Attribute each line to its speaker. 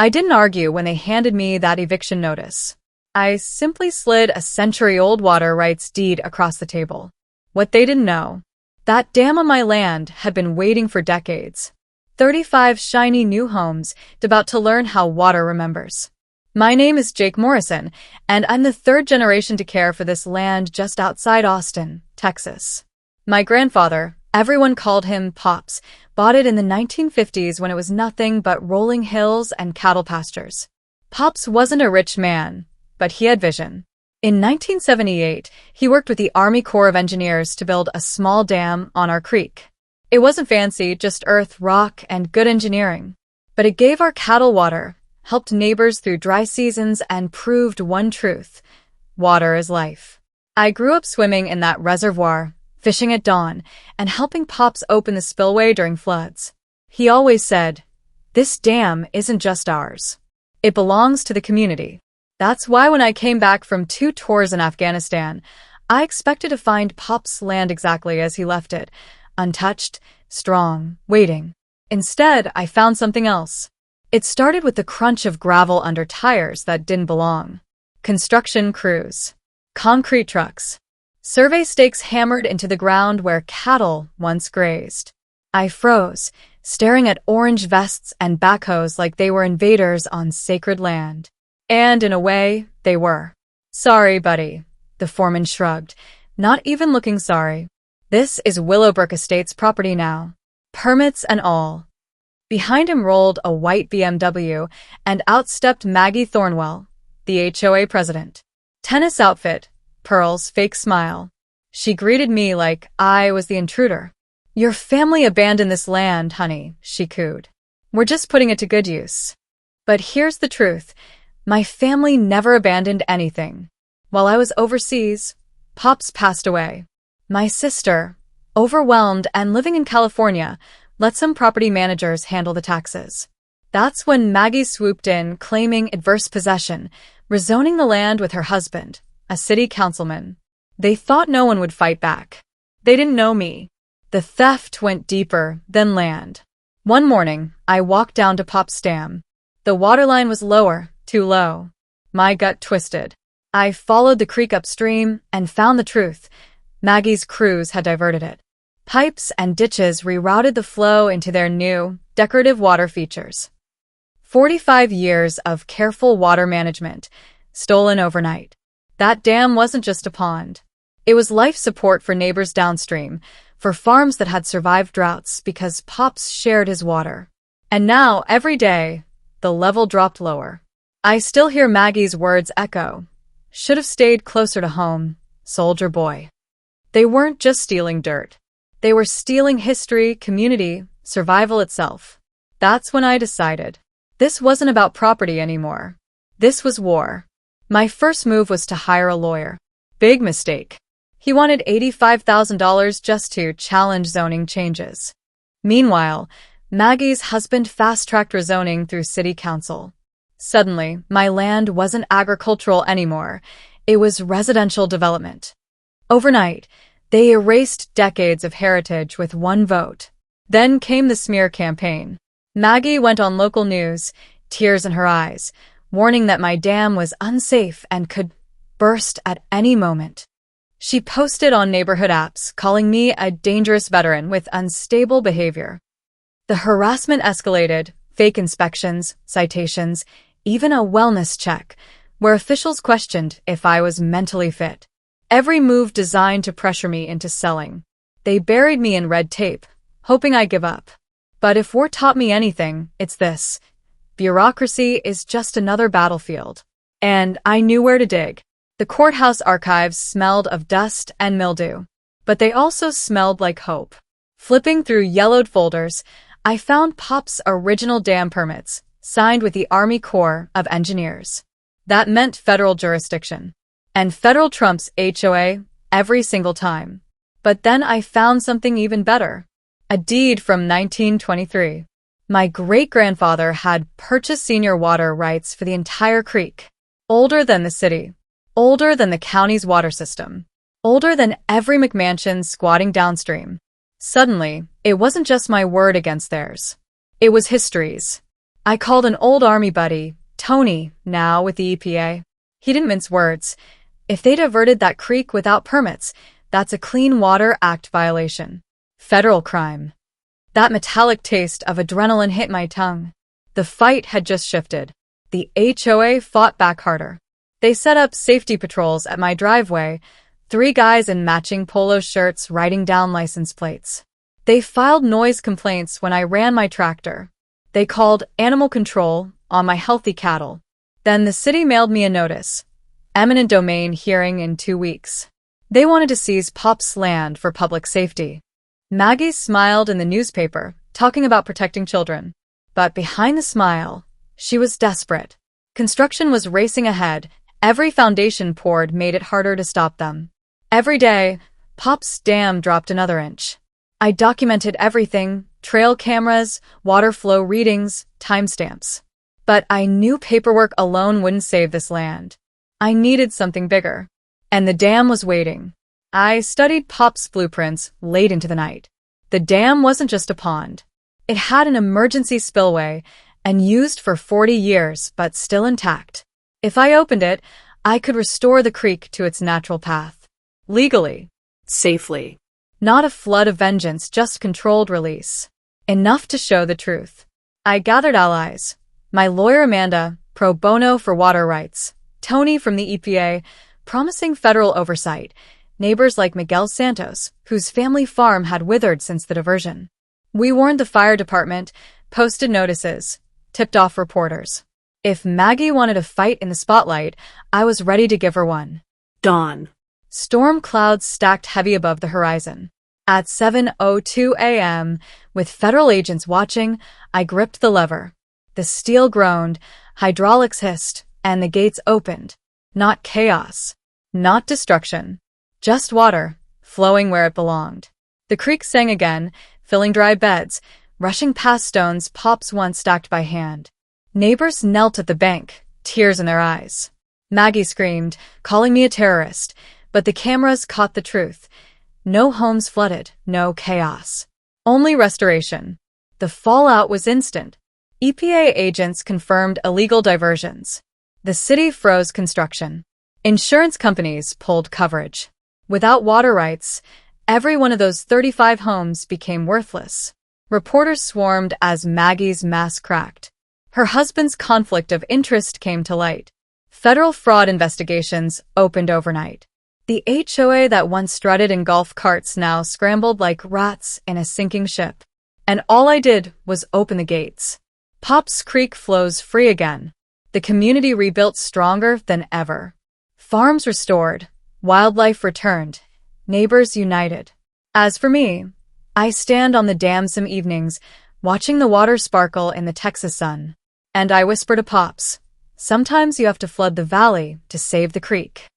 Speaker 1: I didn't argue when they handed me that eviction notice. I simply slid a century-old water rights deed across the table. What they didn't know, that dam on my land had been waiting for decades. 35 shiny new homes about to learn how water remembers. My name is Jake Morrison, and I'm the third generation to care for this land just outside Austin, Texas. My grandfather, everyone called him Pops, bought it in the 1950s when it was nothing but rolling hills and cattle pastures. Pops wasn't a rich man, but he had vision. In 1978, he worked with the Army Corps of Engineers to build a small dam on our creek. It wasn't fancy, just earth, rock, and good engineering. But it gave our cattle water, helped neighbors through dry seasons, and proved one truth: water is life. I grew up swimming in that reservoir, fishing at dawn, and helping Pops open the spillway during floods. He always said, "This dam isn't just ours. It belongs to the community." That's why when I came back from 2 tours in Afghanistan, I expected to find Pop's land exactly as he left it, untouched, strong, waiting. Instead, I found something else. It started with the crunch of gravel under tires that didn't belong. Construction crews. Concrete trucks. Survey stakes hammered into the ground where cattle once grazed. I froze, staring at orange vests and backhoes like they were invaders on sacred land. And in a way, they were. "Sorry, buddy," the foreman shrugged, not even looking sorry. "This is Willowbrook Estates property now. Permits and all." Behind him rolled a white BMW, and out stepped Maggie Thornwell, the HOA president. Tennis outfit, pearls, fake smile. She greeted me like I was the intruder. "Your family abandoned this land, honey," she cooed. "We're just putting it to good use." But here's the truth. My family never abandoned anything. While I was overseas, Pops passed away. My sister, overwhelmed and living in California, let some property managers handle the taxes. That's when Maggie swooped in, claiming adverse possession, rezoning the land with her husband, a city councilman. They thought no one would fight back. They didn't know me. The theft went deeper than land. One morning, I walked down to Pop's dam. The waterline was lower, too low. My gut twisted. I followed the creek upstream and found the truth. Maggie's crews had diverted it. Pipes and ditches rerouted the flow into their new, decorative water features. 45 years of careful water management, stolen overnight. That dam wasn't just a pond. It was life support for neighbors downstream, for farms that had survived droughts because Pops shared his water. And now, every day, the level dropped lower. I still hear Maggie's words echo. "Should have stayed closer to home, soldier boy." They weren't just stealing dirt. They were stealing history, community, survival itself. That's when I decided. This wasn't about property anymore. This was war. My first move was to hire a lawyer. Big mistake. He wanted $85,000 just to challenge zoning changes. Meanwhile, Maggie's husband fast-tracked rezoning through city council. Suddenly, my land wasn't agricultural anymore. It was residential development. Overnight, they erased decades of heritage with one vote. Then came the smear campaign. Maggie went on local news, tears in her eyes, warning that my dam was unsafe and could burst at any moment. She posted on neighborhood apps, calling me a dangerous veteran with unstable behavior. The harassment escalated, fake inspections, citations, even a wellness check, where officials questioned if I was mentally fit. Every move designed to pressure me into selling. They buried me in red tape, hoping I'd give up. But if war taught me anything, it's this. Bureaucracy is just another battlefield. And I knew where to dig. The courthouse archives smelled of dust and mildew, but they also smelled like hope. Flipping through yellowed folders, I found Pop's original dam permits, signed with the Army Corps of Engineers. That meant federal jurisdiction. And federal trumps HOA every single time. But then I found something even better. A deed from 1923. My great-grandfather had purchased senior water rights for the entire creek. Older than the city. Older than the county's water system. Older than every McMansion squatting downstream. Suddenly, it wasn't just my word against theirs. It was history's. I called an old army buddy, Tony, now with the EPA. He didn't mince words. If they diverted that creek without permits, that's a Clean Water Act violation. Federal crime. That metallic taste of adrenaline hit my tongue. The fight had just shifted. The HOA fought back harder. They set up safety patrols at my driveway, 3 guys in matching polo shirts writing down license plates. They filed noise complaints when I ran my tractor. They called animal control on my healthy cattle. Then the city mailed me a notice. Eminent domain hearing in 2 weeks. They wanted to seize Pop's land for public safety. Maggie smiled in the newspaper, talking about protecting children. But behind the smile, she was desperate. Construction was racing ahead. Every foundation poured made it harder to stop them. Every day, Pop's dam dropped another inch. I documented everything, trail cameras, water flow readings, timestamps. But I knew paperwork alone wouldn't save this land. I needed something bigger. And the dam was waiting. I studied Pop's blueprints late into the night. The dam wasn't just a pond. It had an emergency spillway, and used for 40 years, but still intact. If I opened it, I could restore the creek to its natural path. Legally. Safely. Not a flood of vengeance, just controlled release. Enough to show the truth. I gathered allies. My lawyer Amanda, pro bono for water rights. Tony from the EPA, promising federal oversight. Neighbors like Miguel Santos, whose family farm had withered since the diversion. We warned the fire department, posted notices, tipped off reporters. If Maggie wanted a fight in the spotlight, I was ready to give her one. Dawn. Storm clouds stacked heavy above the horizon. At 7:02 a.m., with federal agents watching, I gripped the lever. The steel groaned, hydraulics hissed, and the gates opened. Not chaos. Not destruction. Just water, flowing where it belonged. The creek sang again, filling dry beds, rushing past stones Pop's once stacked by hand. Neighbors knelt at the bank, tears in their eyes. Maggie screamed, calling me a terrorist, but the cameras caught the truth. No homes flooded, no chaos. Only restoration. The fallout was instant. EPA agents confirmed illegal diversions. The city froze construction. Insurance companies pulled coverage. Without water rights, every one of those 35 homes became worthless. Reporters swarmed as Maggie's mask cracked. Her husband's conflict of interest came to light. Federal fraud investigations opened overnight. The HOA that once strutted in golf carts now scrambled like rats in a sinking ship. And all I did was open the gates. Pop's Creek flows free again. The community rebuilt stronger than ever. Farms restored. Wildlife returned. Neighbors united. As for me, I stand on the dam some evenings, watching the water sparkle in the Texas sun. And I whisper to Pops, sometimes you have to flood the valley to save the creek.